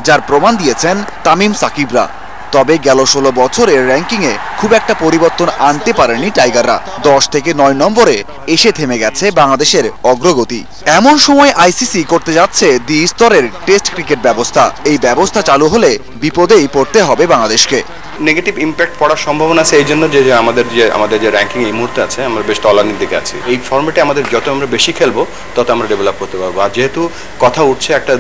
যার প্রমাণ দিয়েছেন তামিম সাকিবরা। তবে গেল 16 বছরের র্যাঙ্কিংয়ে খুব একটা পরিবর্তন আনতে পারেনি টাইগাররা। 10 থেকে 9 নম্বরে এসে থেমে গেছে বাংলাদেশের অগ্রগতি। এমন সময় আইসিসি করতে যাচ্ছে দ্বি-স্তরের টেস্ট ক্রিকেট ব্যবস্থা। এই ব্যবস্থা চালু হলে বিপদেই পড়তে হবে বাংলাদেশকে। নেগেটিভ ইম্প্যাক্ট পড়ার সম্ভাবনা আছে এই জন্য যে আমাদের যে র্যাঙ্কিং এই মুহূর্তে আছে, আমরা বেশ তলানির দিকে আছি। এই ফর্মেটে আমাদের যত আমরা বেশি খেলবো তত আমরা ডেভেলপ করতে পারবো। আর যেহেতু কথা উঠছে একটা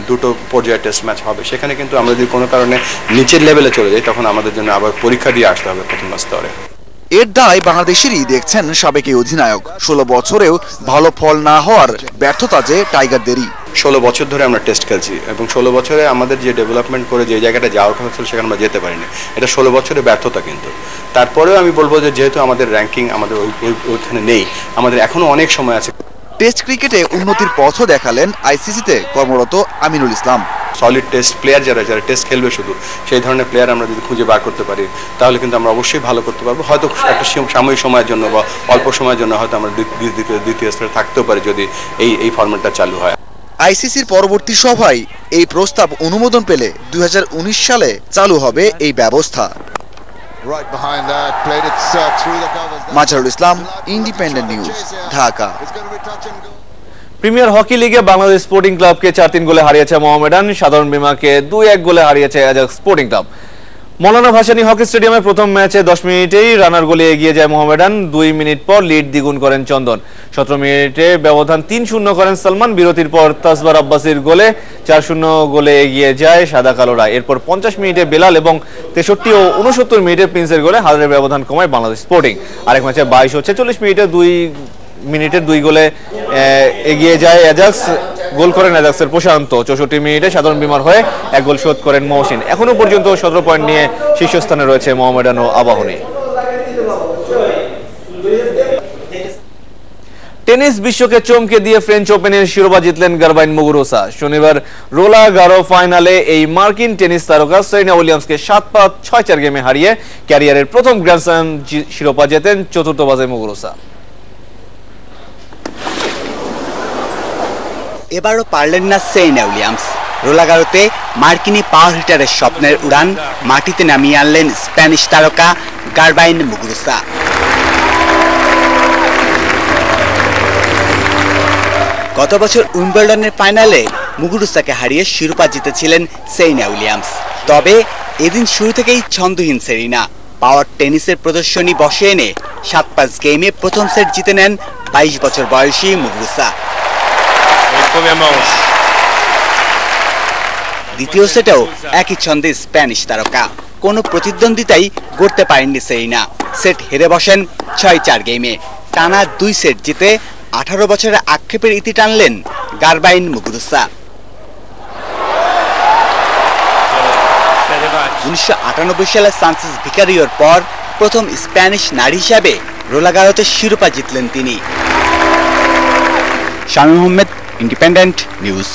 দুটো পর্যায়ে টেস্ট ম্যাচ হবে, সেখানে কিন্তু আমরা যদি কোনো কারণে নিচের লেভেলে চলে যাই তখন আমাদের জন্য আবার পরীক্ষা দিয়ে আসতে হবে প্রথম স্তরে। এর দায় বাংলাদেশেরই দেখছেন সাবেক অধিনায়ক। 16 বছরেও ভালো ফল না হওয়ার ব্যর্থতা যে টাইগারদেরই। 16 বছর ধরে আমরা টেস্ট খেলছি এবং 16 বছরে আমাদের যে ডেভেলপমেন্ট করে যে জায়গাটা যাওয়ার কথা ছিল সেখানে আমরা যেতে পারিনি। এটা 16 বছরের ব্যর্থতা। কিন্তু তারপরেও আমি বলবো যে যেহেতু আমাদের র্যাঙ্কিং আমাদের ওইখানে নেই, আমাদের এখনো অনেক সময় আছে। টেস্ট ক্রিকেটে উন্নতির পথও দেখালেন আইসিসিতে কর্মরত Aminul Islam. Solid test player যারা টেস্ট খেলবে শুধু সেই ধরনের প্লেয়ার আমরা যদি খুঁজে বার করতে পারি তাহলে কিন্তু আমরা অবশ্যই ভালো করতে পারবো। হয়তো একটা সাময়িক সময়ের জন্য বা অল্প সময়ের জন্য হয়তো আমরা দ্বিতীয় স্তরে থাকতেও পারি যদি এই ফরম্যাটটা চালু হয়। আইসিসির পরবর্তী সভায় এই প্রস্তাব অনুমোদন পেলে 2019 সালে চালু হবে এই ব্যবস্থা। Mazharul Islam, Independent News, Dhaka. Premier hockey লিগে বাংলাদেশ স্পোর্টিং ক্লাবকে 4-3 গোলে হারিয়েছে মোহামেডান। সাধারণ বীমাকে 2-1 গোলে হারিয়েছে অ্যাজাক্স স্পোর্টিং ক্লাব। মৌলানা ভাসানী হকি স্টেডিয়ামে প্রথম ম্যাচে 10 মিনিটেই রানার গোলে এগিয়ে যায় মোহামেডান। 2 মিনিট পর লিড দ্বিগুণ করেন চন্দন। 17 মিনিটে ব্যবধান 3-0 করেন সালমান। বিরতির পর তাসবার আব্বাসির গোলে 4-0 গোলে এগিয়ে যায় সাদা কালোরা। এরপর 50 মিনিটে বেলাল এবং 63 ও 69 মিনিটে প্রিন্সের গোলে হারের ব্যবধান কমায় বাংলাদেশ স্পোর্টিং। আরেক ম্যাচে 22 ও 46 মিনিটে 2 গোলে এগিয়ে যায় অ্যাজাক্স। গোল করেন অ্যাজাক্সের প্রশান্ত। 64 মিনিটে সাধারণ বীমার হয়ে 1 গোল শোধ করেন মহসিন। এখনো পর্যন্ত 17 পয়েন্ট নিয়ে শীর্ষস্থানে রয়েছে মোহামেডান ও আবাহনী। টেনিস বিশ্বকে চমকে দিয়ে ফ্রেঞ্চ ওপেনের শিরোপা জিতলেন গারবাইন মুগুরুজা। শনিবার রোলা গারো ফাইনালে এই মার্কিন টেনিস তারকা সেরেনা উইলিয়ামসকে 7-5, 6-4 গেমে হারিয়ে ক্যারিয়ারের প্রথম গ্র্যান্ড স্ল্যাম শিরোপা জেতেন চতুর্থ বাজে মুগুরুজা। এবারও পারলেন না সেরেনা উইলিয়ামস। রোলাগারোতে মার্কিনী পাওয়ার হিটারের স্বপ্নের উড়ান মাটিতে নামিয়ে আনলেন স্প্যানিশ তারকা গারবাইন মুগুরুজা। গত বছর উইম্বলডনের ফাইনালে মুগুরুজাকে হারিয়ে শিরোপা জিতেছিলেন সেরেনা উইলিয়ামস। তবে এদিন শুরু থেকেই ছন্দহীন সেরেনা। পাওয়ার টেনিসের প্রদর্শনী বসে এনে 7-5 গেমে প্রথম সেট জিতে নেন 22 বছর বয়সী মুগুরুজা। দ্বিতীয় সেটেও একই ছন্দে স্প্যানিশ তারকা। কোনো প্রতিদ্বন্দ্বিতাই গড়তে পারেননি সেরেনা। সেট হেরে বসেন 6-4 গেমে। টানা 2 সেট জিতে 18 বছরের আক্ষেপের ইতি টানলেন গারবাইন মুগুরুজা। 1998 সালে সানচেজ ভিকারিওর পর প্রথম স্প্যানিশ নারী হিসাবে রোলাগারোতে শিরোপা জিতলেন তিনি। Shamim Ahmed, independent news.